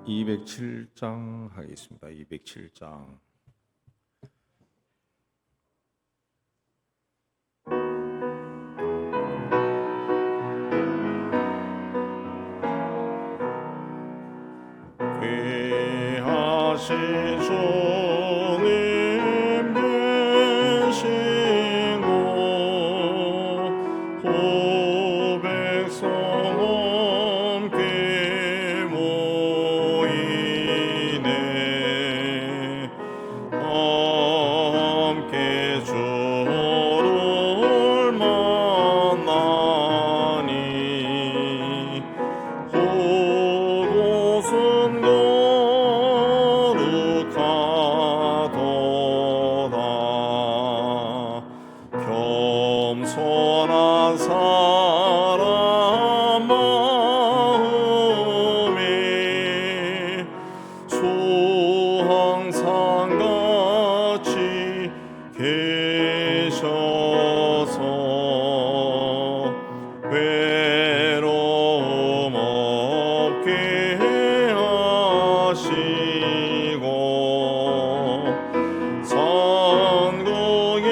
207장 하겠습니다. 207장. 귀하신 주님 계신 곳 백성 함께 모이네. 함께 주를 만나니 그곳은 거룩하도다. 겸손한 사람 마음이 주 항상 같이 계셔서 외로움 없게 하시고 선국에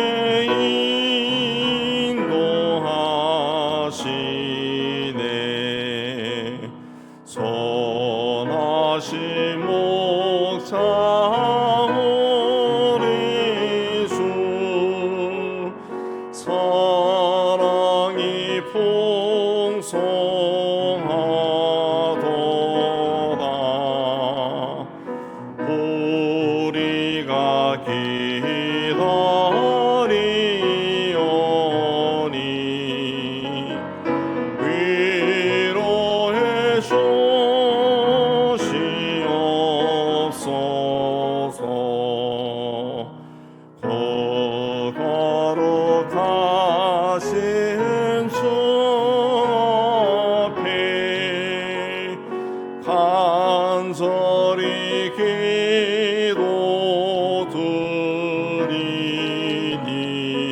인도하시네. 선하신 목자 우리 주 사랑이 풍성하도다. 우리가 기다리오니 위로해 주시옵소서. 거룩하신 주 앞에 간절히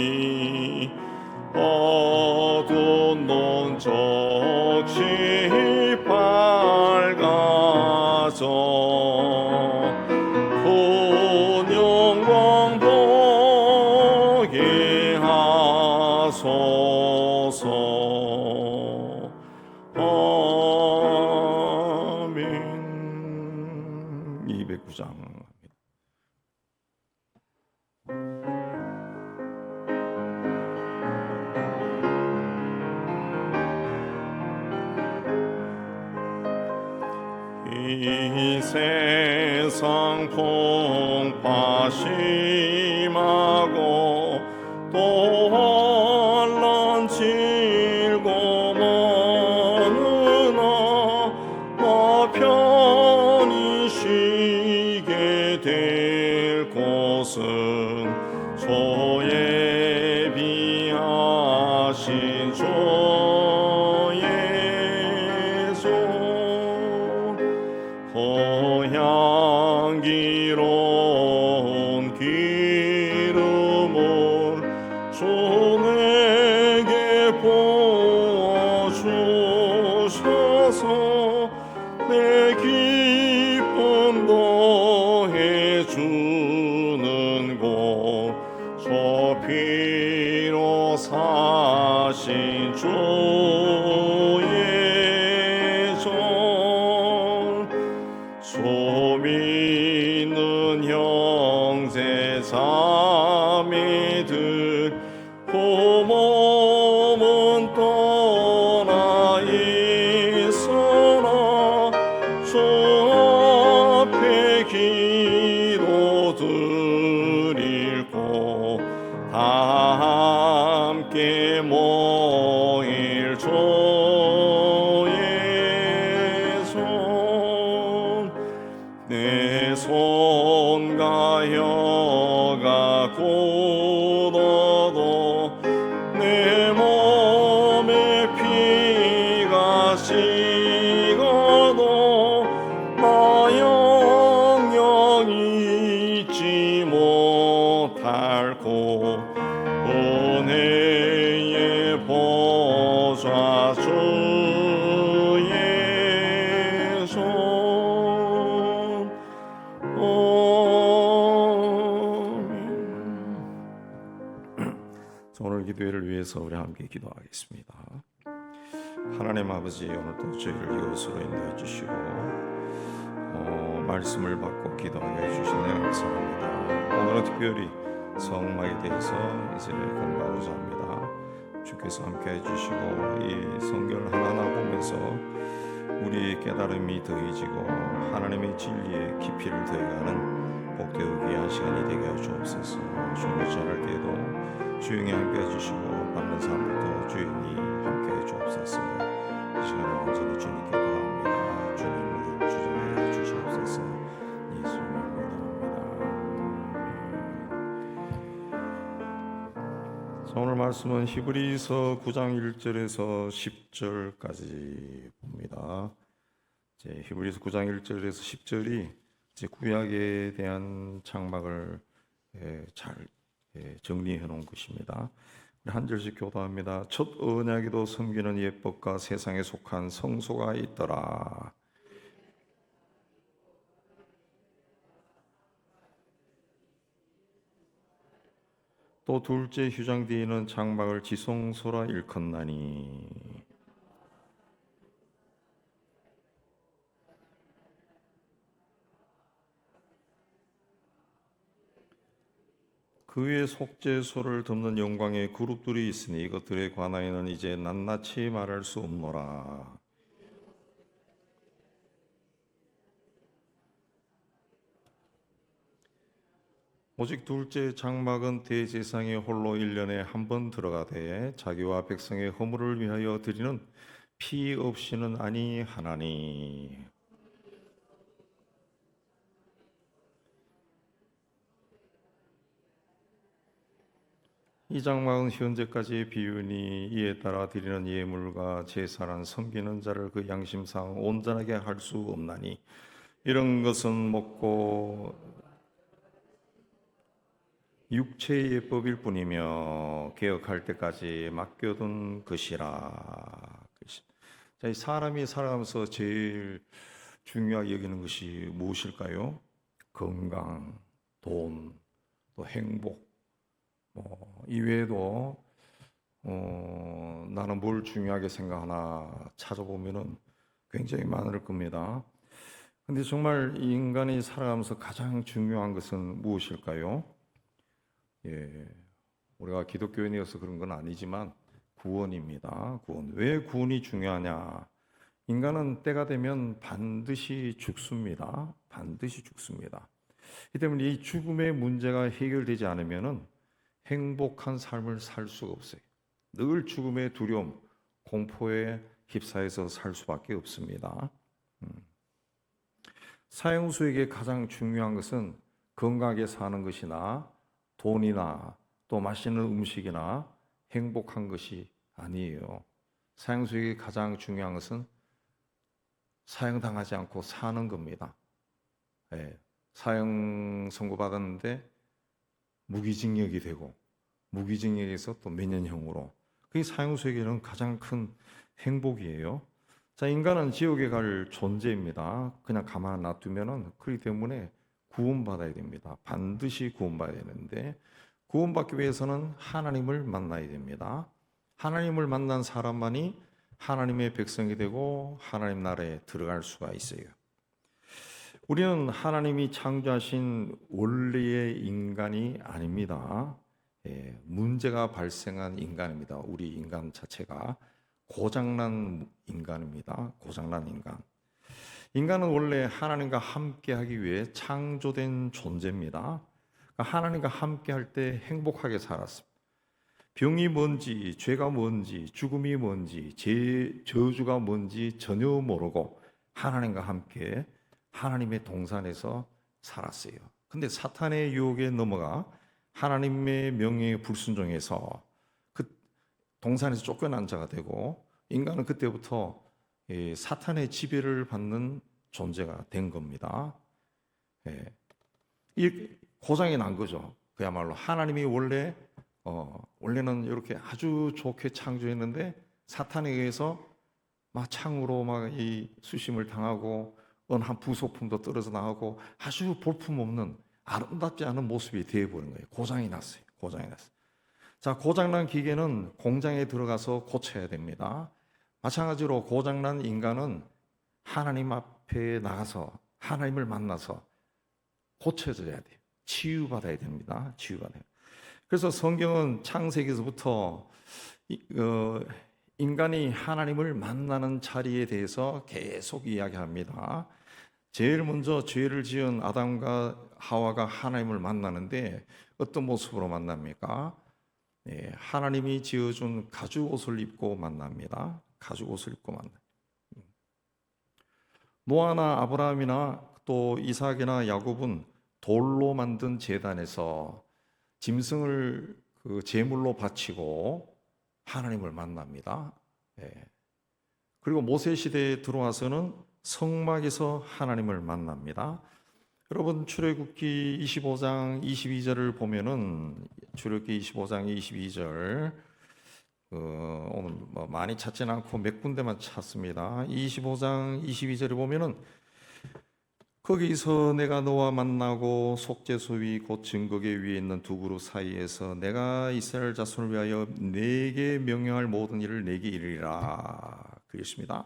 기도드리니 어두운 눈 적시 밝아져 본 영광 보게 하소서. 아멘. 209장. 이 세상 풍파 심하고 또 혼란 질고 많으나 나 편히 쉬게 될 곳은 주의 비하신 주의 향기로운 기름을 주 내게 부어주셔서 내 기쁨 더해주는 곳 저 피로 사신 주의 전 주 믿는 형제 자매들 그 몸은 떠나 있으나 주 앞에 기도 드릴 곳 다 함께 모일 주의 손. 내 손과 혀가 굳어도 내 몸에 피가 식어도 나 영영 잊지 못할 곳 은혜의 보좌 주의 손. 기도회를 위해서 우리 함께 기도하겠습니다. 하나님 아버지, 오늘도 저희를 이것으로 인도해 주시고 말씀을 받고 기도하게 해주시니 감사합니다. 오늘은 특별히 성막에 대해서 이제 공부하고자 합니다. 주께서 함께 해주시고 이 성경을 하나하나 보면서 우리 깨달음이 더해지고 하나님의 진리에 깊이를 더해가는 복되고 귀한 시간이 되게 하여 주옵소서. 주님을 전할 때에도 주영이 함께 해주시고 받는 사람들도 주영이 함께 해주옵소서. 이 시간을 온전히 주님께 구합니다. 주님을 주장해 주시옵소서. 예수님을 기도합니다. 자, 오늘 말씀은 히브리서 9장 1절에서 10절까지 봅니다. 히브리서 9장 1절에서 10절이 구약에 대한 장막을 잘 정리해 놓은 것입니다. 한 절씩 교도합니다. 첫 언약에도 섬기는 예법과 세상에 속한 성소가 있더라. 또 둘째 휴장 뒤에는 장막을 지성소라 일컫나니 그 위에 속죄소를 덮는 영광의 그룹들이 있으니 이것들에 관하여는 이제 낱낱이 말할 수 없노라. 오직 둘째 장막은 대제사장이 홀로 1년에 한 번 들어가되 자기와 백성의 허물을 위하여 드리는 피 없이는 아니하나니. 이 장막은 현재까지 비우니 이에 따라 드리는 예물과 제사란 섬기는 자를 그 양심상 온전하게 할 수 없나니 이런 것은 먹고 육체의 예법일 뿐이며 개혁할 때까지 맡겨둔 것이라. 자, 사람이 살아가면서 제일 중요하게 여기는 것이 무엇일까요? 건강, 돈, 또 행복. 이외에도 나는 뭘 중요하게 생각하나 찾아보면은 굉장히 많을 겁니다. 근데 정말 인간이 살아가면서 가장 중요한 것은 무엇일까요? 우리가 기독교인이어서 그런 건 아니지만 구원입니다. 구원. 왜 구원이 중요하냐? 인간은 때가 되면 반드시 죽습니다. 반드시 죽습니다. 이 때문에 이 죽음의 문제가 해결되지 않으면은 행복한 삶을 살 수가 없어요. 늘 죽음의 두려움, 공포에 휩싸여서 살 수밖에 없습니다. 사형수에게 가장 중요한 것은 건강하게 사는 것이나 돈이나 또 맛있는 음식이나 행복한 것이 아니에요. 사형수에게 가장 중요한 것은 사형당하지 않고 사는 겁니다. 사형 선고받았는데 무기징역이 되고 무기징역에서 또 몇 년형으로, 그게 사형수에게는 가장 큰 행복이에요. 자, 인간은 지옥에 갈 존재입니다. 그냥 가만 놔두면은, 그렇기 때문에 구원받아야 됩니다. 반드시 구원받아야 되는데 구원받기 위해서는 하나님을 만나야 됩니다. 하나님을 만난 사람만이 하나님의 백성이 되고 하나님 나라에 들어갈 수가 있어요. 우리는 하나님이 창조하신 원래의 인간이 아닙니다. 문제가 발생한 인간입니다. 우리 인간 자체가 고장난 인간입니다. 고장난 인간. 인간은 원래 하나님과 함께하기 위해 창조된 존재입니다. 하나님과 함께할 때 행복하게 살았습니다. 병이 뭔지, 죄가 뭔지, 죽음이 뭔지, 저주가 뭔지 전혀 모르고 하나님과 함께 하나님의 동산에서 살았어요. 근데 사탄의 유혹에 넘어가 하나님의 명령에 불순종해서 그 동산에서 쫓겨난 자가 되고, 인간은 그때부터 사탄의 지배를 받는 존재가 된 겁니다. 이 고장이 난 거죠. 그야말로 하나님이 원래는 이렇게 아주 좋게 창조했는데 사탄에 의해서 막 창으로 막 이 수심을 당하고 한 부속품도 떨어져 나가고 아주 볼품없는 아름답지 않은 모습이 되어버린 거예요. 고장이 났어요. 고장이 났어요. 자, 고장난 기계는 공장에 들어가서 고쳐야 됩니다. 마찬가지로 고장난 인간은 하나님 앞에 나가서 하나님을 만나서 고쳐져야 돼요. 치유받아야 됩니다. 치유받아요. 그래서 성경은 창세기에서부터 인간이 하나님을 만나는 자리에 대해서 계속 이야기합니다. 제일 먼저 죄를 지은 아담과 하와가 하나님을 만나는데 어떤 모습으로 만납니까? 하나님이 지어준 가죽 옷을 입고 만납니다. 가죽 옷을 입고 만나요. 노아나 아브라함이나 또 이삭이나 야곱은 돌로 만든 제단에서 짐승을 그 제물로 바치고 하나님을 만납니다. 그리고 모세 시대에 들어와서는 성막에서 하나님을 만납니다. 여러분 출애굽기 25장 22절을 보면은 출애굽기 25장 22절 오늘 많이 찾지는 않고 몇 군데만 찾습니다. 25장 22절에 보면은 거기서 내가 너와 만나고 속죄소 위 곧 증거계 위에 있는 두 그룹 사이에서 내가 이스라엘 자손을 위하여 내게 명령할 모든 일을 내게 이르리라 그랬습니다.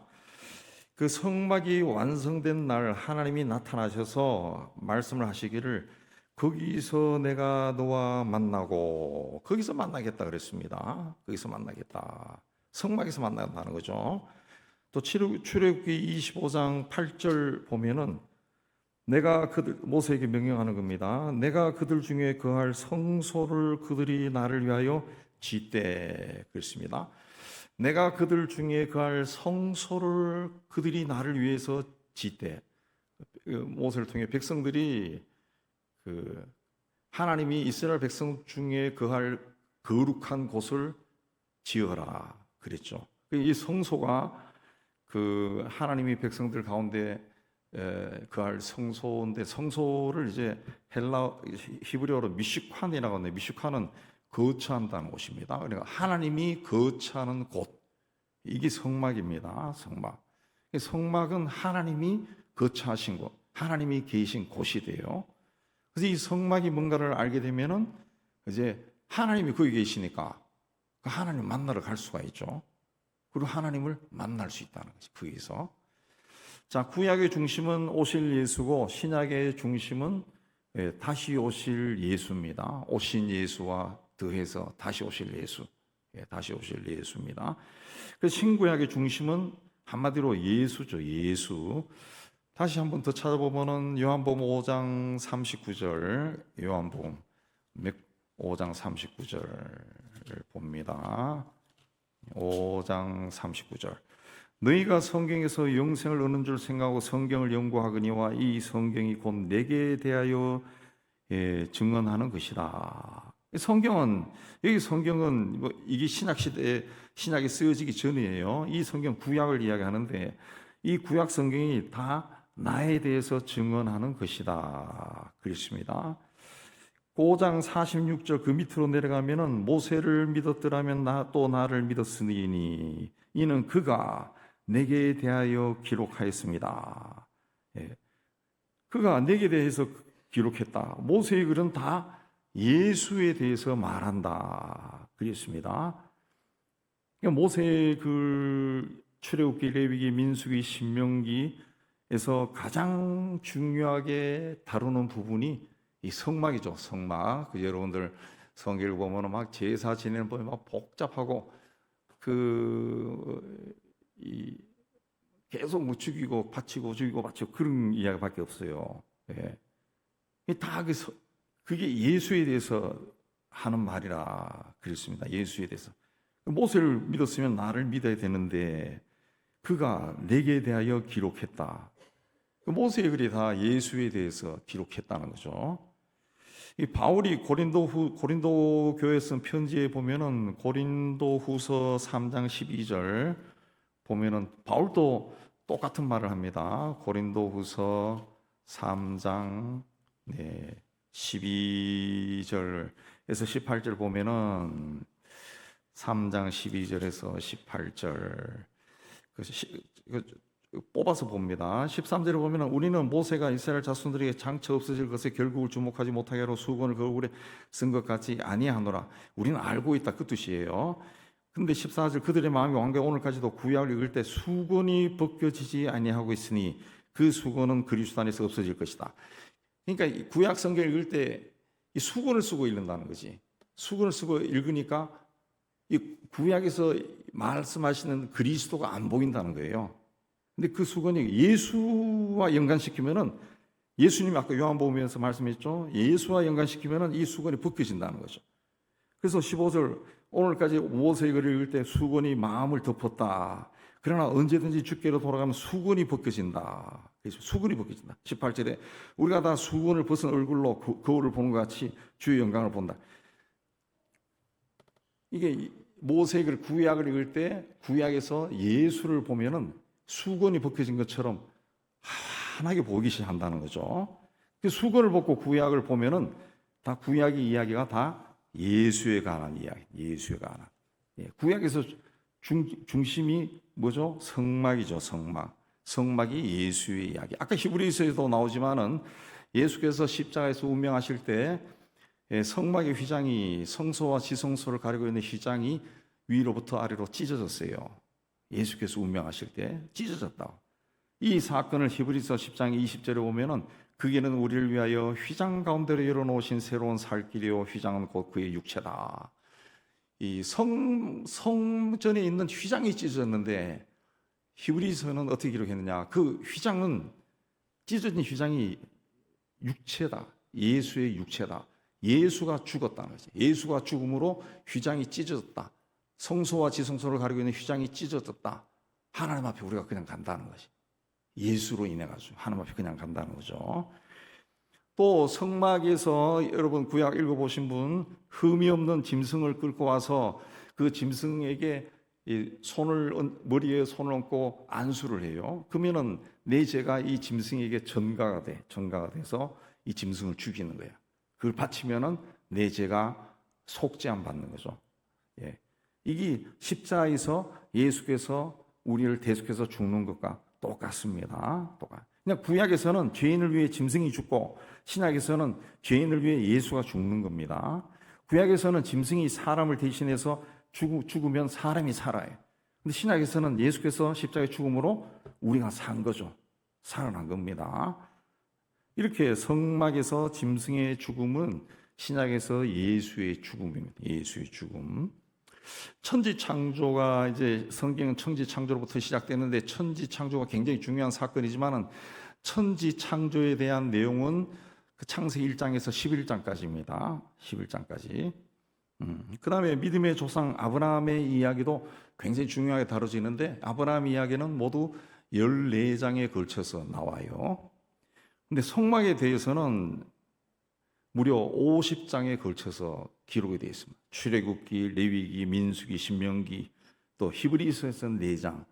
그 성막이 완성된 날 하나님이 나타나셔서 말씀을 하시기를 거기서 내가 너와 만나고 거기서 만나겠다 그랬습니다. 거기서 만나겠다. 성막에서 만나겠다는 거죠. 또 출애굽기 25장 8절 보면은 내가 그들 모세에게 명령하는 겁니다. 내가 그들 중에 거할 성소를 그들이 나를 위하여 짓되 그랬습니다. 내가 그들 중에 거할 성소를 그들이 나를 위해서 짓되 모세를 통해 백성들이 하나님이 이스라엘 백성 중에 거할 거룩한 곳을 지어라 그랬죠. 이 성소가 하나님이 백성들 가운데 그할 성소인데 성소를 이제 히브리어로 미슈칸이라고 하는데 미슈칸은 거처한다는 곳입니다. 그러니까 하나님이 거처하는 곳 이게 성막입니다. 성막은 하나님이 거처하신 곳, 하나님이 계신 곳이 돼요. 그래서 이 성막이 뭔가를 알게 되면은 이제 하나님이 거기 계시니까 그 하나님 만나러 갈 수가 있죠. 그리고 하나님을 만날 수 있다는 거죠. 거기서. 자, 구약의 중심은 오실 예수고 신약의 중심은 다시 오실 예수입니다. 오신 예수와 더해서 다시 오실 예수, 다시 오실 예수입니다. 그래서 신구약의 중심은 한마디로 예수죠. 예수. 다시 한번 더 찾아보면은 요한복음 5장 39절, 요한복음 5장 39절을 봅니다. 5장 39절. 너희가 성경에서 영생을 얻는 줄 생각하고 성경을 연구하거니와 이 성경이 곧 내게 대하여 증언하는 것이다. 여기 성경은 이게 신약 시대에 신약이 쓰여지기 전이에요. 이 성경 구약을 이야기하는데 이 구약 성경이 다 나에 대해서 증언하는 것이다. 그렇습니다. 5장 46절 그 밑으로 내려가면은 모세를 믿었더라면 또 나를 믿었으니 이는 그가 내게 대하여 기록하였습니다. 그가 내게 대해서 기록했다. 모세의 글은 다 예수에 대해서 말한다. 그랬습니다. 그러니까 모세의 글 출애굽기, 레위기, 민수기, 신명기에서 가장 중요하게 다루는 부분이 이 성막이죠. 성막. 여러분들 성경을 보면 막 제사 지내는 법이 막 복잡하고 계속 뭐 죽이고 바치고 그런 이야기밖에 없어요. 다 그게 예수에 대해서 하는 말이라 그랬습니다. 예수에 대해서. 모세를 믿었으면 나를 믿어야 되는데 그가 내게 대하여 기록했다. 모세의 글이 다 예수에 대해서 기록했다는 거죠. 이 바울이 고린도 교회에 쓴 편지에 보면은 고린도후서 3장 12절 보면은 바울도 똑같은 말을 합니다. 고린도후서 3장 12절에서 18절 보면은 3장 12절에서 18절 뽑아서 봅니다. 13절에 보면 우리는 모세가 이스라엘 자손들에게 장차 없어질 것에 결국을 주목하지 못하게 하러 수건을 그 얼굴에 쓴 것 같지 아니하노라. 우리는 알고 있다 그 뜻이에요. 근데 14절 그들의 마음이 왕과 오늘까지도 구약을 읽을 때 수건이 벗겨지지 아니하고 있으니 그 수건은 그리스도 안에서 없어질 것이다. 그러니까 이 구약 성경 읽을 때 이 수건을 쓰고 읽는다는 거지. 수건을 쓰고 읽으니까 이 구약에서 말씀하시는 그리스도가 안 보인다는 거예요. 근데 그 수건이 예수와 연관시키면은 예수님이 아까 요한복음에서 말씀했죠. 예수와 연관시키면은 이 수건이 벗겨진다는 거죠. 그래서 15절 오늘까지 모세의 글을 읽을 때 수건이 마음을 덮었다. 그러나 언제든지 주께로 돌아가면 수건이 벗겨진다. 그래서 수건이 벗겨진다. 18절에 우리가 다 수건을 벗은 얼굴로 거울을 보는 것 같이 주의 영광을 본다. 이게 모세의 글 구약을 읽을 때 구약에서 예수를 보면은 수건이 벗겨진 것처럼 환하게 보이기 시작한다는 거죠. 그 수건을 벗고 구약을 보면은 다 구약의 이야기가 다 예수에 관한 이야기, 예수에 관한. 구약에서 중심이 뭐죠? 성막이죠, 성막. 성막이 예수의 이야기. 아까 히브리서에도 나오지만은 예수께서 십자가에서 운명하실 때 성막의 휘장이 성소와 지성소를 가리고 있는 휘장이 위로부터 아래로 찢어졌어요. 예수께서 운명하실 때 찢어졌다. 이 사건을 히브리서 10장 20절에 보면은 그게는 우리를 위하여 휘장 가운데로 열어놓으신 새로운 살 길이요 휘장은 곧 그의 육체다. 이 성전에 있는 휘장이 찢어졌는데 히브리서는 어떻게 기록했느냐? 그 휘장은 찢어진 휘장이 육체다. 예수의 육체다. 예수가 죽었다는 거지. 예수가 죽음으로 휘장이 찢어졌다. 성소와 지성소를 가리고 있는 휘장이 찢어졌다. 하나님 앞에 우리가 그냥 간다는 것이. 예수로 인해 가지고 하나님 앞에 그냥 간다는 거죠. 또 성막에서 여러분 구약 읽어보신 분 흠이 없는 짐승을 끌고 와서 그 짐승에게 머리에 손을 얹고 안수를 해요. 그러면은 내 죄가 이 짐승에게 전가가 돼서 이 짐승을 죽이는 거야. 그걸 바치면은 내 죄가 속죄함 받는 거죠. 이게 십자가에서 예수께서 우리를 대속해서 죽는 것과 똑같습니다. 그냥 구약에서는 죄인을 위해 짐승이 죽고 신약에서는 죄인을 위해 예수가 죽는 겁니다. 구약에서는 짐승이 사람을 대신해서 죽으면 사람이 살아요. 근데 신약에서는 예수께서 십자가의 죽음으로 우리가 산 거죠. 살아난 겁니다. 이렇게 성막에서 짐승의 죽음은 신약에서 예수의 죽음입니다. 예수의 죽음. 천지 창조가 이제 성경은 천지 창조로부터 시작되는데 천지 창조가 굉장히 중요한 사건이지만은 천지 창조에 대한 내용은 그 창세기 1장에서 11장까지입니다. 11장까지. 그다음에 믿음의 조상 아브라함의 이야기도 굉장히 중요하게 다뤄지는데 아브라함 이야기는 모두 14장에 걸쳐서 나와요. 근데 성막에 대해서는 무려 50장에 걸쳐서 기록이 되어 있습니다. 출애굽기, 레위기, 민수기, 신명기, 또 히브리서에서는 4장,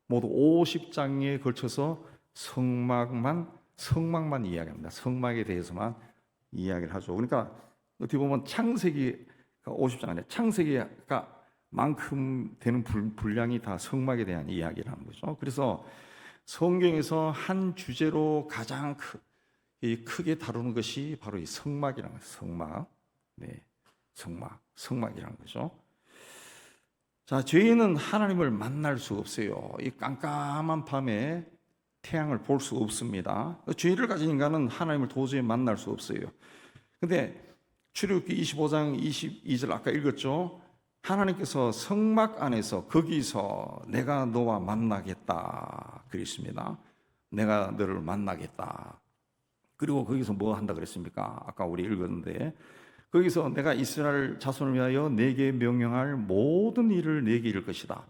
모두 50장에 걸쳐서 성막만 이야기합니다. 성막에 대해서만 이야기를 하죠. 그러니까 어떻게 보면 창세기가 50장 안에 창세기가 만큼 되는 분량이 다 성막에 대한 이야기라는 거죠. 그래서 성경에서 한 주제로 가장 크게 다루는 것이 바로 이 성막이라는 거예요. 성막. 성막이라는 거죠. 자, 죄인은 하나님을 만날 수 없어요. 이 깜깜한 밤에 태양을 볼 수 없습니다. 죄를 가진 인간은 하나님을 도저히 만날 수 없어요. 근데 출애굽기 25장 22절 아까 읽었죠? 하나님께서 성막 안에서 거기서 내가 너와 만나겠다 그랬습니다. 내가 너를 만나겠다. 그리고 거기서 뭐 한다 그랬습니까? 아까 우리 읽었는데 거기서 내가 이스라엘 자손을 위하여 내게 명령할 모든 일을 내게 이룰 것이다.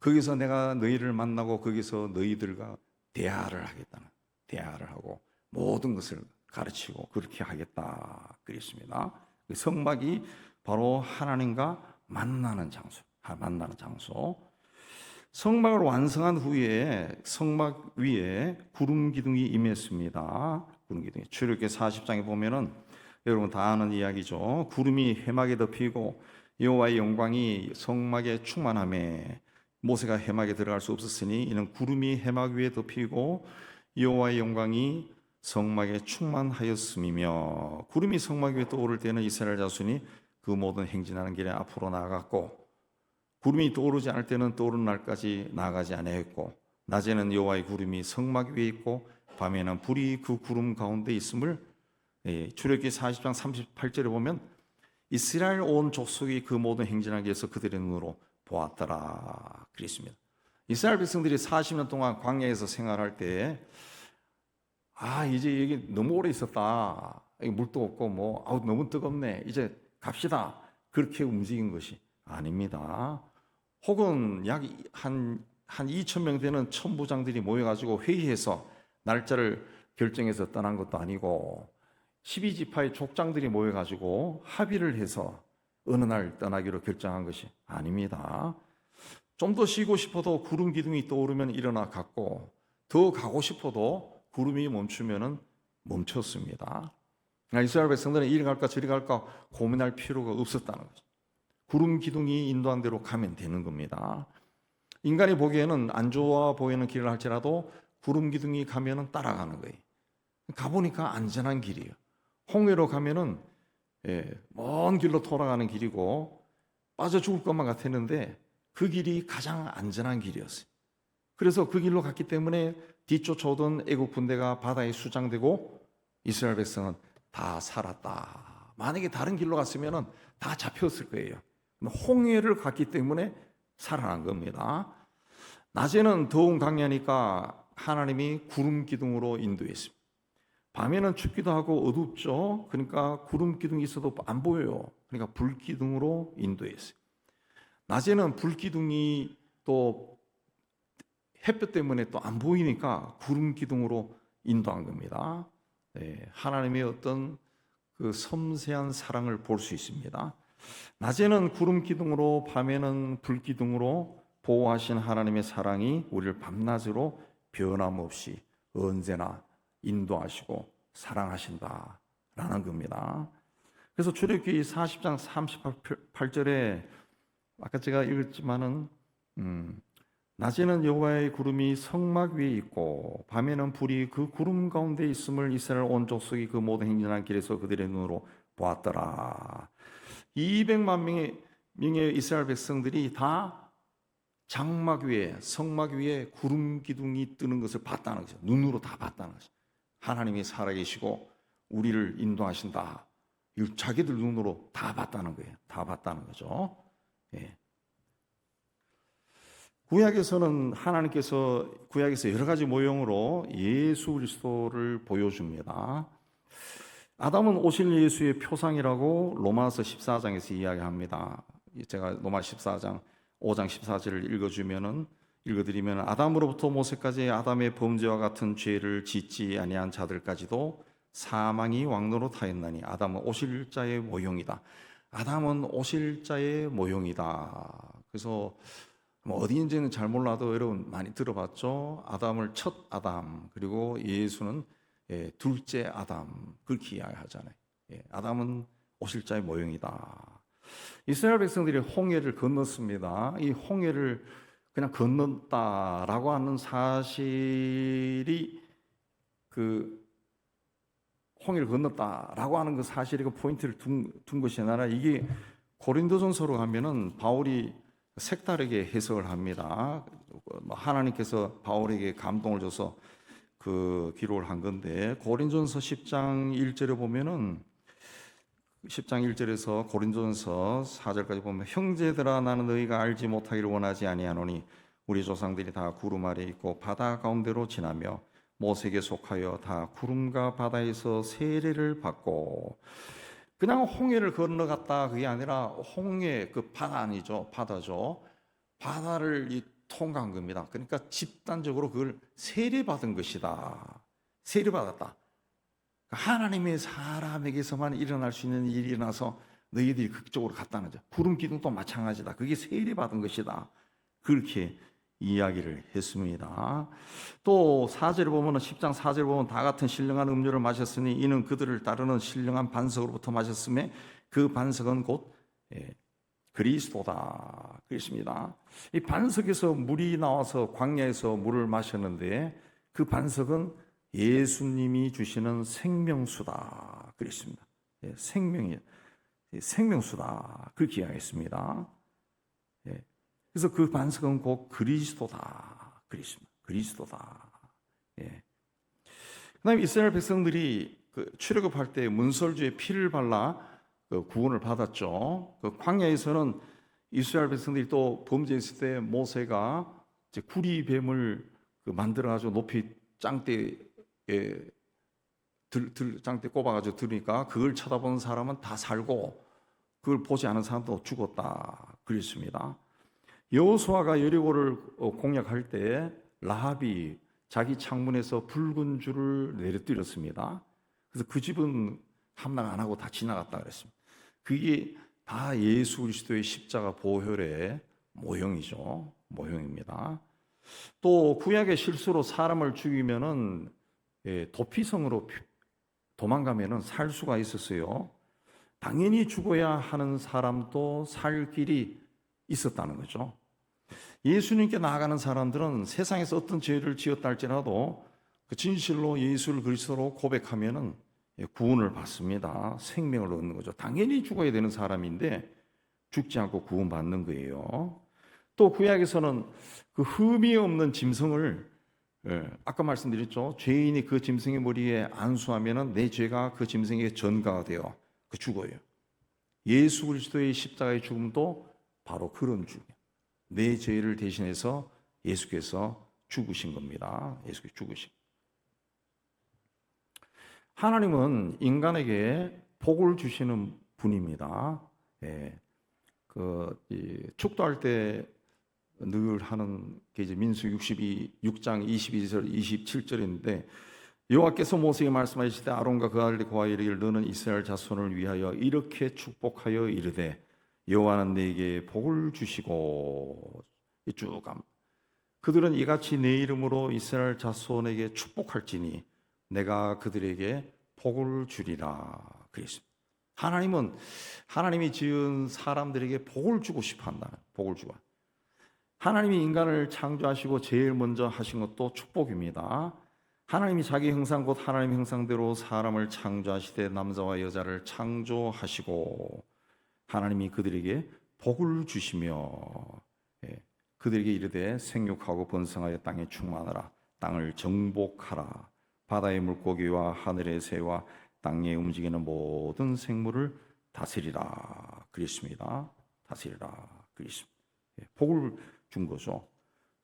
거기서 내가 너희를 만나고 거기서 너희들과 대화를 하겠다는, 대화를 하고 모든 것을 가르치고 그렇게 하겠다 그랬습니다. 성막이 바로 하나님과 만나는 장소. 성막을 완성한 후에 성막 위에 구름 기둥이 임했습니다. 구름 기둥이 출애굽기 40장에 보면은 여러분 다 아는 이야기죠. 구름이 회막에 덮이고 여호와의 영광이 성막에 충만하매 모세가 해막에 들어갈 수 없었으니 이는 구름이 해막 위에 덮이고 여호와의 영광이 성막에 충만하였음이며, 구름이 성막 위에 떠오를 때는 이스라엘 자손이 그 모든 행진하는 길에 앞으로 나아갔고, 구름이 떠오르지 않을 때는 떠오르는 날까지 나아가지 아니하였고, 낮에는 여호와의 구름이 성막 위에 있고 밤에는 불이 그 구름 가운데 있음을, 출애굽기 40장 38절에 보면 이스라엘 온 족속이 그 모든 행진하기 위해서 그들의 눈으로 보았더라 그랬습니다. 이스라엘 백성들이 40년 동안 광야에서 생활할 때 이제 여기 너무 오래 있었다, 물도 없고 너무 뜨겁네, 이제 갑시다, 그렇게 움직인 것이 아닙니다. 혹은 약 한 2,000명 되는 천부장들이 모여가지고 회의해서 날짜를 결정해서 떠난 것도 아니고, 12지파의 족장들이 모여가지고 합의를 해서 어느 날 떠나기로 결정한 것이 아닙니다. 좀 더 쉬고 싶어도 구름 기둥이 떠오르면 일어나 갔고, 더 가고 싶어도 구름이 멈추면 멈췄습니다. 이스라엘 백성들은 이리 갈까 저리 갈까 고민할 필요가 없었다는 거죠. 구름 기둥이 인도한 대로 가면 되는 겁니다. 인간이 보기에는 안 좋아 보이는 길을 할지라도 구름 기둥이 가면은 따라가는 거예요. 가보니까 안전한 길이에요. 홍해로 가면은 먼 길로 돌아가는 길이고 빠져 죽을 것만 같았는데 그 길이 가장 안전한 길이었어요. 그래서 그 길로 갔기 때문에 뒤쫓아오던 애국 군대가 바다에 수장되고 이스라엘 백성은 다 살았다. 만약에 다른 길로 갔으면 다 잡혔을 거예요. 홍해를 갔기 때문에 살아난 겁니다. 낮에는 더운 강야니까 하나님이 구름 기둥으로 인도했습니다. 밤에는 춥기도 하고 어둡죠. 그러니까 구름 기둥이 있어도 안 보여요. 그러니까 불 기둥으로 인도했어요. 낮에는 불 기둥이 또 햇볕 때문에 또 안 보이니까 구름 기둥으로 인도한 겁니다. 하나님의 어떤 그 섬세한 사랑을 볼 수 있습니다. 낮에는 구름 기둥으로, 밤에는 불 기둥으로 보호하신 하나님의 사랑이 우리를 밤낮으로 변함없이 언제나 인도하시고 사랑하신다라는 겁니다. 그래서 출애굽기 40장 38절에 아까 제가 읽었지만은 낮에는 여호와의 구름이 성막 위에 있고 밤에는 불이 그 구름 가운데 있음을 이스라엘 온 족속이 그 모든 행진한 길에서 그들의 눈으로 보았더라. 200만 명의 이스라엘 백성들이 다 장막 위에, 성막 위에 구름 기둥이 뜨는 것을 봤다는 거죠. 눈으로 다 봤다는 거죠. 하나님이 살아계시고 우리를 인도하신다. 이걸 자기들 눈으로 다 봤다는 거예요. 다 봤다는 거죠. 구약에서는 하나님께서 구약에서 여러 가지 모형으로 예수 그리스도를 보여줍니다. 아담은 오실 예수의 표상이라고 로마서 14장에서 이야기합니다. 제가 로마 14장 5장 14절을 읽어드리면 아담으로부터 모세까지 아담의 범죄와 같은 죄를 짓지 아니한 자들까지도 사망이 왕노릇하였나니 아담은 오실 자의 모형이다. 아담은 오실 자의 모형이다. 그래서 어디인지는 잘 몰라도 여러분 많이 들어봤죠. 아담을 첫 아담, 그리고 예수는 둘째 아담, 그렇게 이야기하잖아요. 아담은 오실 자의 모형이다. 이스라엘 백성들이 홍해를 건넜습니다. 이 홍해를 그냥 건넜다라고 하는 사실이 홍해를 건넜다라고 하는 그 사실이 포인트를 둔 것이 아니라 이게 고린도전서로 가면은 바울이 색다르게 해석을 합니다. 하나님께서 바울에게 감동을 줘서 그 기록을 한 건데 고린도전서 10장 1절에 보면은 10장 1절에서 고린도전서 4절까지 보면 형제들아 나는 너희가 알지 못하기를 원하지 아니하노니 우리 조상들이 다 구름 아래 있고 바다 가운데로 지나며 모세에게 속하여 다 구름과 바다에서 세례를 받고 그냥 홍해를 건너갔다 그게 아니라 홍해 그 바다 아니죠. 바다죠. 바다를 통과한 겁니다. 그러니까 집단적으로 그걸 세례받은 것이다. 세례받았다. 하나님의 사람에게서만 일어날 수 있는 일이 일어나서 너희들이 그쪽으로 갔다는 거죠. 구름 기둥도 마찬가지다. 그게 세례받은 것이다. 그렇게 이야기를 했습니다. 또 4절에 보면 10장 4절에 보면 다 같은 신령한 음료를 마셨으니 이는 그들을 따르는 신령한 반석으로부터 마셨음에 그 반석은 곧 그리스도다. 그렇습니다. 이 반석에서 물이 나와서 광야에서 물을 마셨는데 그 반석은 예수님이 주시는 생명수다. 그랬습니다. 예, 생명수다. 그렇게 이야기했습니다. 예, 그래서 그 반석은 곧 그리스도다. 그랬습니다. 그리스도다. 예. 그다음에 이스라엘 백성들이 그 출애굽할 때 문설주에 피를 발라 그 구원을 받았죠. 그 광야에서는 이스라엘 백성들이 또 범죄했을 때 모세가 이제 구리뱀을 그 만들어가지고 높이 짱대에 짱대 꼽아가지고 들으니까 그걸 쳐다보는 사람은 다 살고 그걸 보지 않은 사람도 죽었다 그랬습니다. 여호수아가 여리고를 공략할 때 라합이 자기 창문에서 붉은 줄을 내려뜨렸습니다. 그래서 그 집은 함락 안 하고 다 지나갔다 그랬습니다. 그게 다 예수 그리스도의 십자가 보혈의 모형이죠. 모형입니다. 또 구약의 실수로 사람을 죽이면은 도피성으로 도망가면은 살 수가 있었어요. 당연히 죽어야 하는 사람도 살 길이 있었다는 거죠. 예수님께 나아가는 사람들은 세상에서 어떤 죄를 지었다 할지라도 그 진실로 예수를 그리스도로 고백하면은 구원을 받습니다. 생명을 얻는 거죠. 당연히 죽어야 되는 사람인데 죽지 않고 구원받는 거예요. 또 구약에서는 그 흠이 없는 짐승을 아까 말씀드렸죠. 죄인이 그 짐승의 머리에 안수하면은 내 죄가 그 짐승에게 전가가 되어 그 죽어요. 예수 그리스도의 십자가의 죽음도 바로 그런 죽음이에요. 내 죄를 대신해서 예수께서 죽으신 겁니다. 예수께서 죽으신. 하나님은 인간에게 복을 주시는 분입니다. 예. 축도할 때 늘 하는 게 이제 민수 6장 22절 27절인데 여호와께서 모세에게 말씀하실 때 아론과 그 아들이 고하여 이르기를 너는 이스라엘 자손을 위하여 이렇게 축복하여 이르되 여호와는 내게 복을 주시고 쭉 그들은 이같이 내 이름으로 이스라엘 자손에게 축복할지니 내가 그들에게 복을 주리라 그랬습니다. 하나님은 하나님이 지은 사람들에게 복을 주고 싶어 한다. 복을 주고. 하나님이 인간을 창조하시고 제일 먼저 하신 것도 축복입니다. 하나님이 자기 형상 곧 하나님 형상대로 사람을 창조하시되 남자와 여자를 창조하시고 하나님이 그들에게 복을 주시며 그들에게 이르되 생육하고 번성하여 땅에 충만하라 땅을 정복하라 바다의 물고기와 하늘의 새와 땅에 움직이는 모든 생물을 다스리라 그랬습니다. 다스리라 그랬습니다. 복을 준 거죠.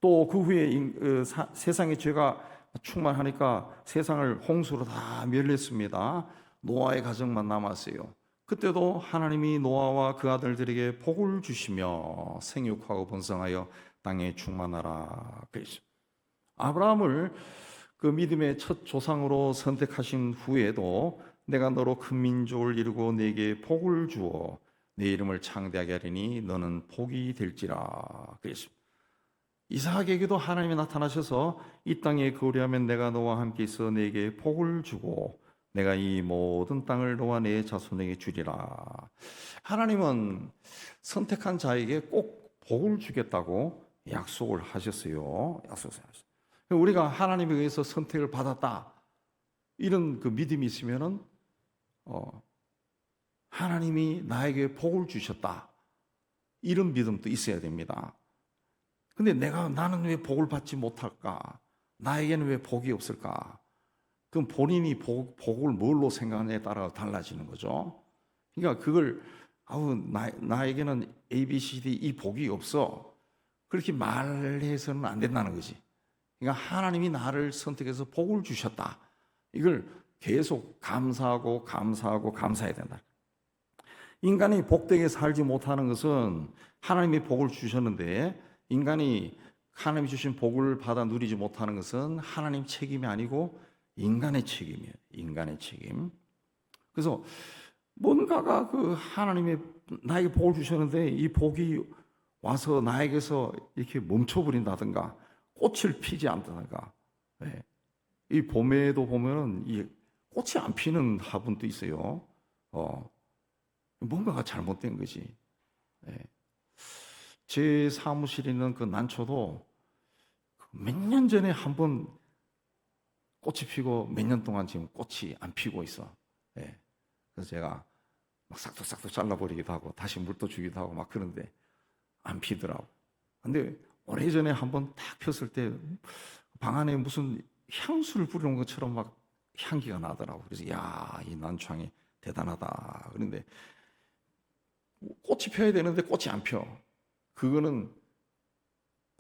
또 그 후에 세상의 죄가 충만하니까 세상을 홍수로 다 멸했습니다. 노아의 가정만 남았어요. 그때도 하나님이 노아와 그 아들들에게 복을 주시며 생육하고 번성하여 땅에 충만하라 그랬습니다. 아브라함을 그 믿음의 첫 조상으로 선택하신 후에도 내가 너로 큰 민족을 이루고 네게 복을 주어 네 이름을 창대하게 하리니 너는 복이 될지라 그랬습니다. 이삭에게도 하나님이 나타나셔서 이 땅에 거류하면 내가 너와 함께 있어 네게 복을 주고 내가 이 모든 땅을 너와 네 자손에게 주리라. 하나님은 선택한 자에게 꼭 복을 주겠다고 약속을 하셨어요. 우리가 하나님에 의해서 선택을 받았다. 이런 그 믿음이 있으면은 하나님이 나에게 복을 주셨다. 이런 믿음도 있어야 됩니다. 근데 나는 왜 복을 받지 못할까? 나에게는 왜 복이 없을까? 그럼 본인이 복을 뭘로 생각하느냐에 따라 달라지는 거죠. 그러니까 그걸 나에게는 A, B, C, D 이 복이 없어. 그렇게 말해서는 안 된다는 거지. 그러니까 하나님이 나를 선택해서 복을 주셨다. 이걸 계속 감사하고 감사해야 된다. 인간이 복되게 살지 못하는 것은 하나님이 복을 주셨는데 인간이 하나님이 주신 복을 받아 누리지 못하는 것은 하나님 책임이 아니고 인간의 책임이에요. 인간의 책임. 그래서 뭔가가 그 하나님이 나에게 복을 주셨는데 이 복이 와서 나에게서 이렇게 멈춰버린다든가 꽃을 피지 않다든가 이 봄에도 보면은 이 꽃이 안 피는 화분도 있어요. 뭔가가 잘못된 거지. 제 사무실에 있는 그 난초도 몇 년 전에 한번 꽃이 피고 몇 년 동안 지금 꽃이 안 피고 있어. 예. 그래서 제가 막 싹둑싹둑 잘라버리기도 하고 다시 물도 주기도 하고 막 그런데 안 피더라고. 근데 오래전에 한번 딱 폈을 때 방 안에 무슨 향수를 뿌리는 것처럼 막 향기가 나더라고. 그래서 야, 이 난초향이 대단하다. 그런데 꽃이 펴야 되는데 꽃이 안 펴. 그거는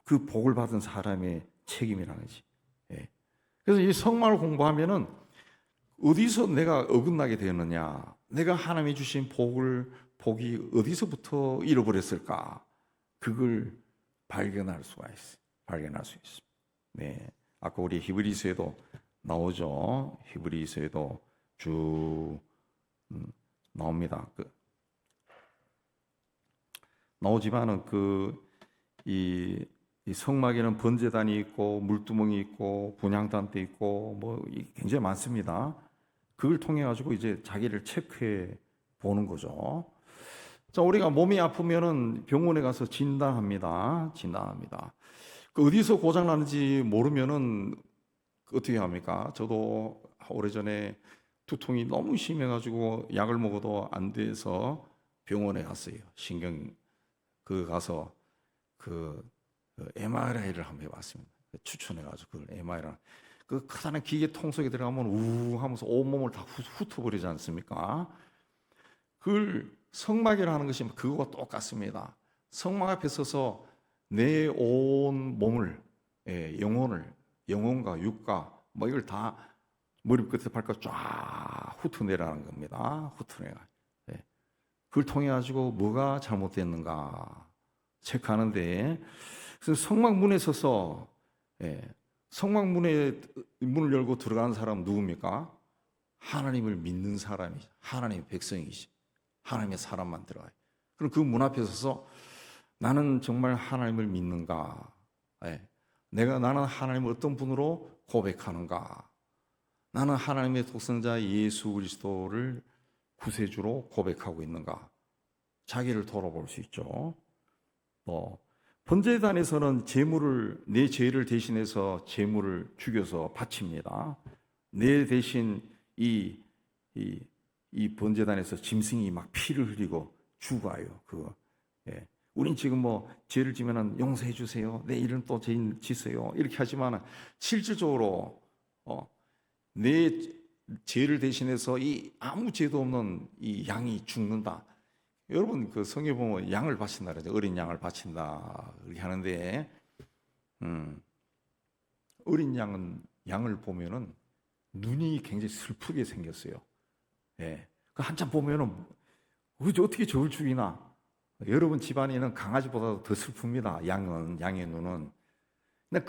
그 복을 받은 사람의 책임이라는 거지. 예. 그래서 이 성막을 공부하면은 어디서 내가 어긋나게 되었느냐, 내가 하나님이 주신 복이 어디서부터 잃어버렸을까, 그걸 발견할 수가 있어. 발견할 수 있어. 네, 아까 우리 히브리서에도 나오죠. 히브리서에도 쭉 나옵니다. 나오지만은 이 성막에는 번제단이 있고 물두멍이 있고 분향단도 있고 뭐 굉장히 많습니다. 그걸 통해 가지고 이제 자기를 체크해 보는 거죠. 자, 우리가 몸이 아프면은 병원에 가서 진단합니다. 그 어디서 고장 나는지 모르면은 어떻게 합니까? 저도 오래전에 두통이 너무 심해 가지고 약을 먹어도 안 돼서 병원에 갔어요. 가서 MRI를 한번 해봤습니다. 추천해가지고 그걸 MRI. 그 크다란 기계 통 속에 들어가면 우 하면서 온몸을 다 훑어버리지 않습니까? 그걸 성막이라는 것이 그거와 똑같습니다. 성막 앞에 서서 내 온 몸을, 영혼과 육과 뭐 이걸 다 머리 끝에 발끝 쫙 훑어내라는 겁니다. 훑어내가. 그걸 통해 가지고 뭐가 잘못됐는가 체크하는데, 그래서 성막 문에 서서 성막 문을 열고 들어가는 사람은 누굽니까? 하나님을 믿는 사람이죠. 하나님의 백성이지. 하나님의 사람만 들어가요. 그럼 그 문 앞에 서서 나는 정말 하나님을 믿는가? 나는 하나님을 어떤 분으로 고백하는가? 나는 하나님의 독생자 예수 그리스도를 구세주로 고백하고 있는가? 자기를 돌아볼 수 있죠. 번제단에서는 내 죄를 대신해서 제물을 죽여서 바칩니다. 내 대신 이 번제단에서 짐승이 막 피를 흘리고 죽어요. 우린 지금 뭐 죄를 지면은 용서해 주세요. 내 일은 또 죄인 지세요. 이렇게 하지만 실질적으로 내 죄를 대신해서 이 아무 죄도 없는 이 양이 죽는다. 여러분 그 성경에 보면 양을 바친다 그러죠. 어린 양을 바친다 이렇게 하는데 어린 양을 보면은 눈이 굉장히 슬프게 생겼어요. 그 한참 보면은 어떻게 저를 죽이나? 여러분 집안에는 강아지보다도 더 슬픕니다. 양의 눈은. 근데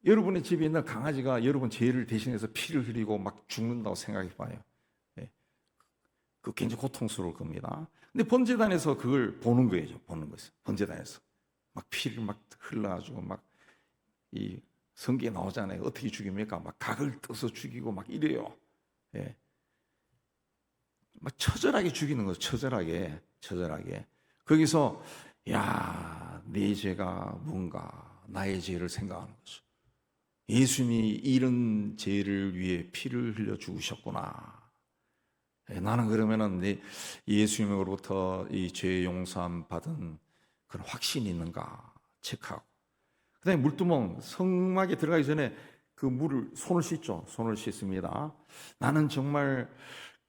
여러분의 집에 있는 강아지가 여러분 죄를 대신해서 피를 흘리고 막 죽는다고 생각해 봐요. 그 굉장히 고통스러울 겁니다. 근데 번제단에서 그걸 보는 거예요. 번제단에서 막 피를 막 흘러가지고 막 이 성경에 나오잖아요. 어떻게 죽입니까? 막 각을 떠서 죽이고 막 이래요. 막 처절하게 죽이는 거죠. 처절하게. 거기서 내 죄가 뭔가 나의 죄를 생각하는 거죠. 예수님이 이런 죄를 위해 피를 흘려 죽으셨구나. 나는 그러면은 예수님으로부터 이 죄 용서함 받은 그런 확신이 있는가 체크하고, 그다음에 물두멍 성막에 들어가기 전에 그 물을 손을 씻습니다. 나는 정말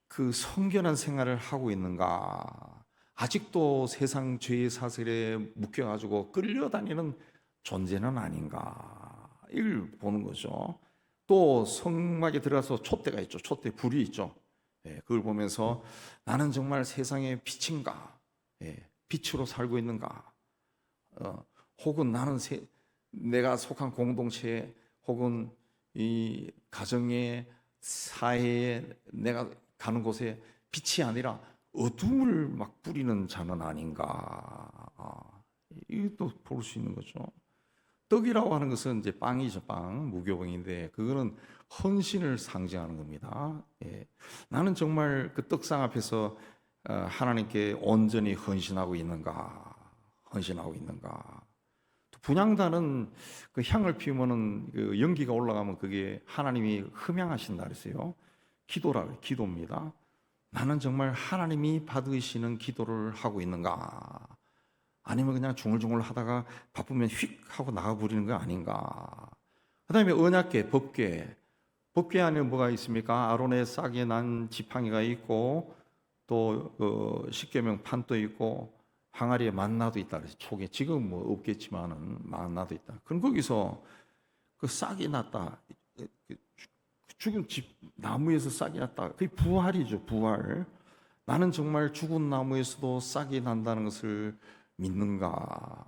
그 성결한 생활을 하고 있는가? 아직도 세상 죄의 사슬에 묶여가지고 끌려다니는 존재는 아닌가? 이걸 보는 거죠. 또 성막에 들어가서 촛대가 있죠. 촛대 불이 있죠. 그걸 보면서 나는 정말 세상의 빛인가? 빛으로 살고 있는가? 혹은 나는 내가 속한 공동체에 혹은 이 가정의 사회에 내가 가는 곳에 빛이 아니라 어둠을 막 뿌리는 자는 아닌가? 이것도 볼 수 있는 거죠. 떡이라고 하는 것은 이제 빵이죠, 무교병인데 그거는 헌신을 상징하는 겁니다. 나는 정말 그 떡상 앞에서 하나님께 온전히 헌신하고 있는가? 헌신하고 있는가? 또 분향단은 그 향을 피우면은 그 연기가 올라가면 그게 하나님이 흠향하신다 그랬어요. 기도라 그래요. 기도입니다. 나는 정말 하나님이 받으시는 기도를 하고 있는가? 아니면 그냥 중얼중얼 하다가 바쁘면 휙 하고 나가버리는 거 아닌가? 그 다음에 언약궤, 법궤. 법궤 안에 뭐가 있습니까? 아론의 싹이 난 지팡이가 있고 또 십계명 판도 있고 항아리에 만나도 있다 그래서 초계 지금 뭐 없겠지만은 만나도 있다. 그럼 거기서 그 싹이 났다. 죽은 집 나무에서 싹이 났다. 그게 부활이죠, 부활. 나는 정말 죽은 나무에서도 싹이 난다는 것을 믿는가?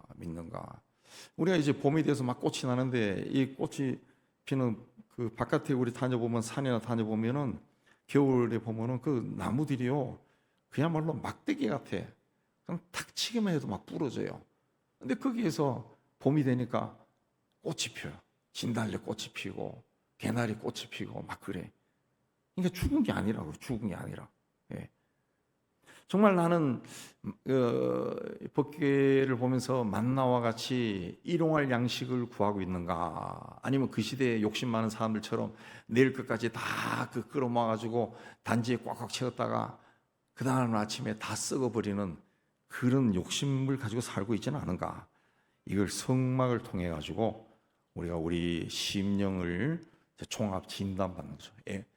우리가 이제 봄이 돼서 막 꽃이 나는데 이 꽃이 피는 그 바깥에 우리 다녀보면 산이나 다녀보면은 겨울에 보면은 그 나무들이요 그야말로 막대기 같아. 그냥 탁 치기만 해도 막 부러져요. 근데 거기에서 봄이 되니까 꽃이 펴요. 진달래 꽃이 피고 개나리 꽃이 피고 막 그래. 그러니까 죽은 게 아니라고, 죽은 게 아니라. 예. 정말 나는 법궤를 보면서 만나와 같이 일용할 양식을 구하고 있는가? 아니면 그 시대에 욕심 많은 사람들처럼 내일 끝까지 다 그 끌어모아가지고 단지에 꽉꽉 채웠다가 그 다음 아침에 다 썩어버리는 그런 욕심을 가지고 살고 있지는 않은가? 이걸 성막을 통해 가지고 우리가 우리 심령을 종합 진단받는 거죠.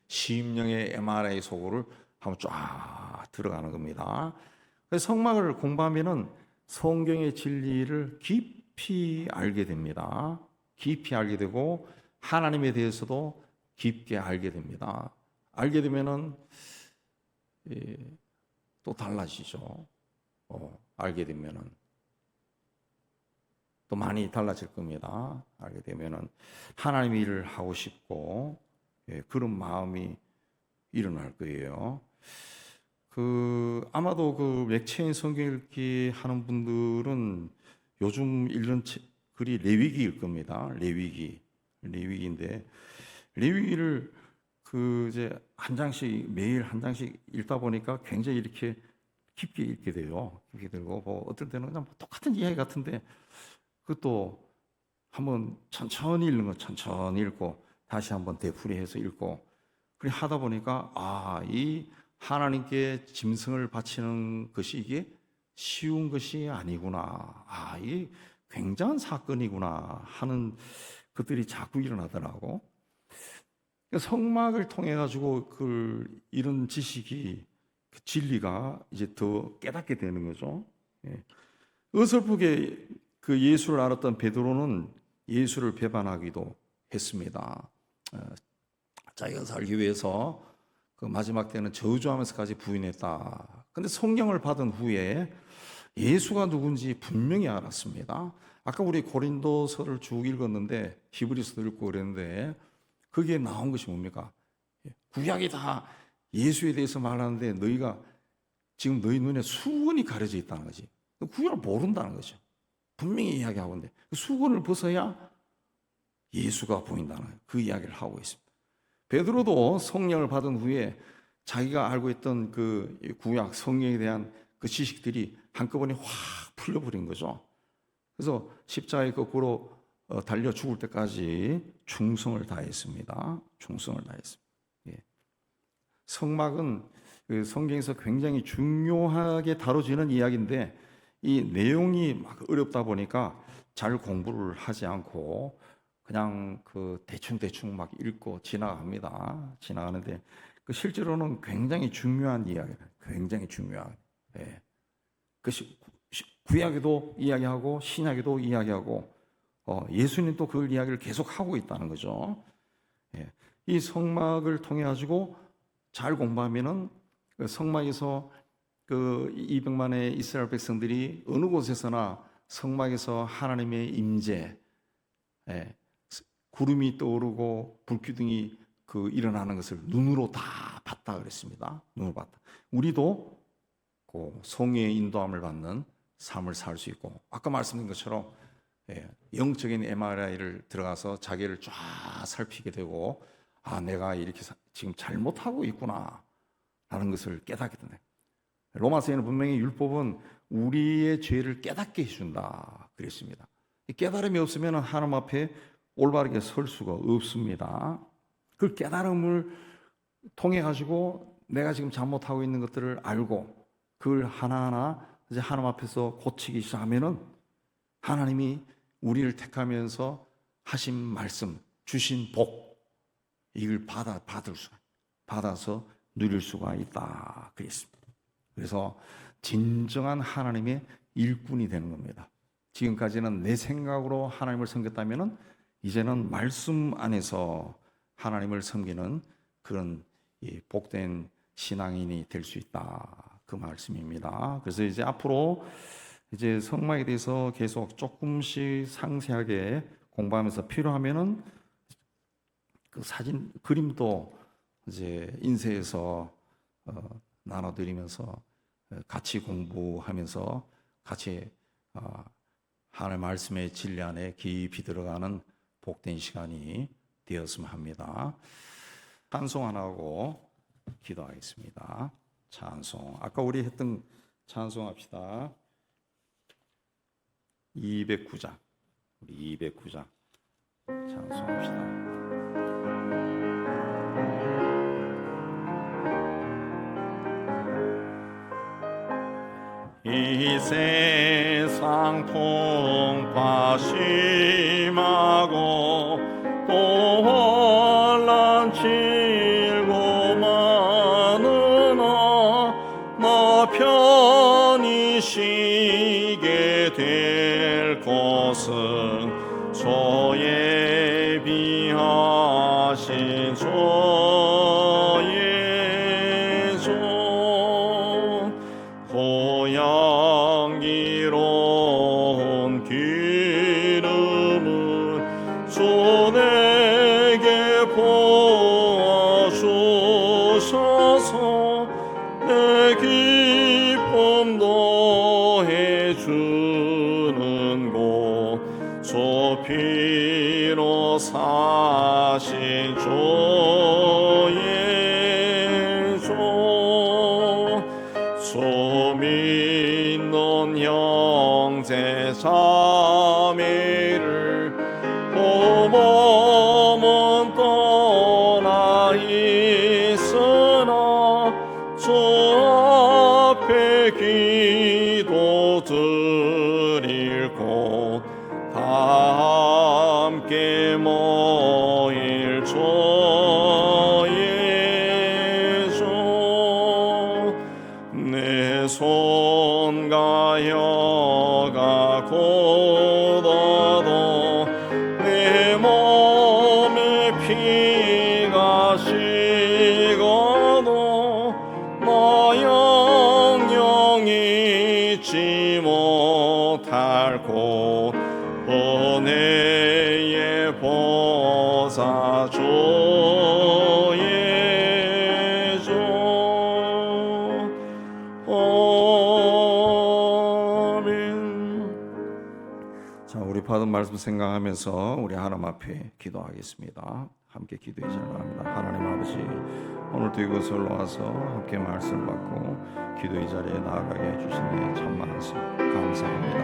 심령의 MRI 속으로 한번 쫙 들어가는 겁니다. 그래서 성막을 공부하면은 성경의 진리를 깊이 알게 됩니다. 깊이 알게 되고 하나님에 대해서도 깊게 알게 됩니다. 알게 되면은 또 달라지죠. 알게 되면은 또 많이 달라질 겁니다. 알게 되면은 하나님의 일을 하고 싶고 그런 마음이 일어날 거예요. 아마도 그 맥체인 성경 읽기 하는 분들은 요즘 읽는 글이 레위기일 겁니다. 레위기인데 레위기를 이제 한 장씩 매일 한 장씩 읽다 보니까 굉장히 이렇게 깊게 읽게 돼요. 깊게 되고 뭐 어떨 때는 그냥 똑같은 이야기 같은데 그것도 한번 천천히 읽는 거 천천히 읽고 다시 한번 되풀이해서 읽고 그래 하다 보니까 이 하나님께 짐승을 바치는 것이 이게 쉬운 것이 아니구나. 이게 굉장한 사건이구나 하는 것들이 자꾸 일어나더라고. 성막을 통해 가지고 이런 지식이 그 진리가 이제 더 깨닫게 되는 거죠. 어설프게 그 예수를 알았던 베드로는 예수를 배반하기도 했습니다. 자기가 살기 위해서 그 마지막 때는 저주하면서까지 부인했다. 근데 성령을 받은 후에 예수가 누군지 분명히 알았습니다. 아까 우리 고린도서를 쭉 읽었는데 히브리서도 읽고 그랬는데 거기에 나온 것이 뭡니까? 구약이 다 예수에 대해서 말하는데 너희가 지금 너희 눈에 수건이 가려져 있다는 거지. 구약을 모른다는 거죠. 분명히 이야기하고 있는데 그 수건을 벗어야 예수가 보인다는 그 이야기를 하고 있습니다. 베드로도 성령을 받은 후에 자기가 알고 있던 그 구약 성령에 대한 그 지식들이 한꺼번에 확 풀려버린 거죠. 그래서 십자가에 거꾸로 달려 죽을 때까지 충성을 다했습니다. 성막은 그 성경에서 굉장히 중요하게 다뤄지는 이야기인데 이 내용이 막 어렵다 보니까 잘 공부를 하지 않고 그냥 대충 막 읽고 지나가는데 실제로는 굉장히 중요한 이야기예요. 굉장히 중요한. 구약에도 이야기하고 신약에도 이야기하고 예수님도 그 이야기를 계속 하고 있다는 거죠. 이 성막을 통해 가지고 잘 공부하면은 성막에서 200만의 이스라엘 백성들이 어느 곳에서나 성막에서 하나님의 임재, 구름이 떠오르고 불기둥이 일어나는 것을 눈으로 다 봤다 그랬습니다. 눈으로 봤다. 우리도 성령의 인도함을 받는 삶을 살 수 있고 아까 말씀드린 것처럼 영적인 MRI를 들어가서 자기를 쫙 살피게 되고 내가 이렇게 지금 잘못하고 있구나 라는 것을 깨닫게 되네. 로마서에는 분명히 율법은 우리의 죄를 깨닫게 해준다 그랬습니다. 이 깨달음이 없으면 하나님 앞에 올바르게 설 수가 없습니다. 그 깨달음을 통해 가지고 내가 지금 잘못하고 있는 것들을 알고 그걸 하나하나 이제 하나님 앞에서 고치기 시작하면은 하나님이 우리를 택하면서 하신 말씀, 주신 복 이걸 받아서 누릴 수가 있다 그랬습니다. 그래서 진정한 하나님의 일꾼이 되는 겁니다. 지금까지는 내 생각으로 하나님을 섬겼다면은 이제는 말씀 안에서 하나님을 섬기는 그런 복된 신앙인이 될 수 있다 그 말씀입니다. 그래서 이제 앞으로 이제 성막에 대해서 계속 조금씩 상세하게 공부하면서 필요하면은 그 사진 그림도 이제 인쇄해서 나눠드리면서 같이 공부하면서 같이 하나님의 말씀의 진리 안에 깊이 들어가는 복된 시간이 되었으면 합니다. 찬송 하나 하고 기도하겠습니다. 찬송 아까 우리 했던 찬송 합시다. 209장 우리 209장 찬송합시다. 이 세상 풍파 심하고 또 혼란 치고 많으나 나 편히 쉬게 될 곳은 저 예비하신 주의 종 고향기로운 기름은 주 내게 부어주셔서 내 기쁨 더해주는 곳 주 피로 사신 주의 종 주 믿는 형제 자매를 몸은 떠나 있으나 주 앞에 기도 드릴 곳 다 함께 모일 주의 종 내 손과 혀가 굳어도 내 몸에 피가 식어도 나 영영 잊지 못할 곳 은혜의 보좌 주의 종 아멘. 자, 우리 받은 말씀 생각하면서 우리 하나님 앞에 기도하겠습니다. 함께 기도해 잘 바랍니다. 하나님 아버지, 오늘도 이곳에 올라와서 함께 말씀을 받고 기도의 자리에 나아가게 해주신 데 참 감사합니다.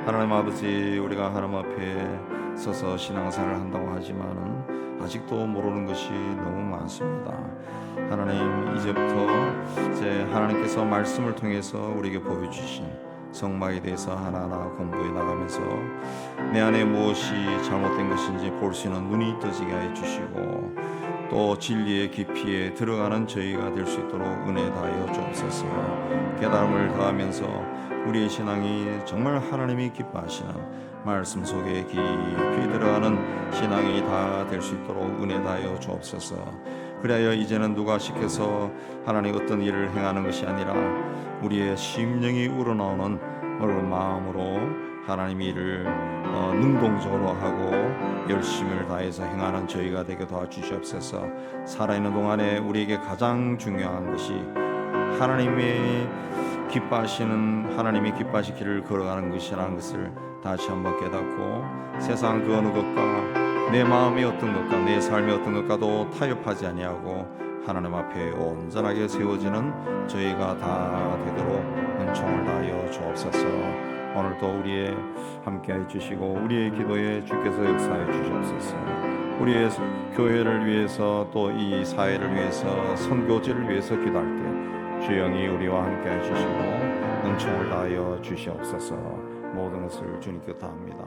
하나님 아버지, 우리가 하나님 앞에 서서 신앙생활을 한다고 하지만은 아직도 모르는 것이 너무 많습니다. 하나님, 이제부터 이제 하나님께서 말씀을 통해서 우리에게 보여주신 성막에 대해서 하나하나 공부해 나가면서 내 안에 무엇이 잘못된 것인지 볼 수 있는 눈이 떠지게 해 주시고 또 진리의 깊이에 들어가는 저희가 될 수 있도록 은혜 다하여 주옵소서. 깨달음을 더하면서 우리의 신앙이 정말 하나님이 기뻐하시는 말씀 속에 깊이 들어가는 신앙이 다 될 수 있도록 은혜 다하여 주옵소서. 그리하여 이제는 누가 시켜서 하나님 어떤 일을 행하는 것이 아니라 우리의 심령이 우러나오는 어려운 마음으로 하나님 일을 능동적으로 하고 열심을 다해서 행하는 저희가 되게 도와주시옵소서. 살아있는 동안에 우리에게 가장 중요한 것이 하나님이 기뻐하신 길을 걸어가는 것이라는 것을 다시 한번 깨닫고 세상 그 어느 것과 내 마음의 어떤 것과 내 삶의 어떤 것과도 타협하지 아니하고 하나님 앞에 온전하게 세워지는 저희가 다 되도록 은총을 다하여 주옵소서. 오늘도 우리의 함께해 주시고 우리의 기도에 주께서 역사해 주시옵소서. 우리의 교회를 위해서 또 이 사회를 위해서 선교지를 위해서 기도할 때 주영이 우리와 함께해 주시고 은총을 다하여 주시옵소서. 모든 것을 주님께 다합니다.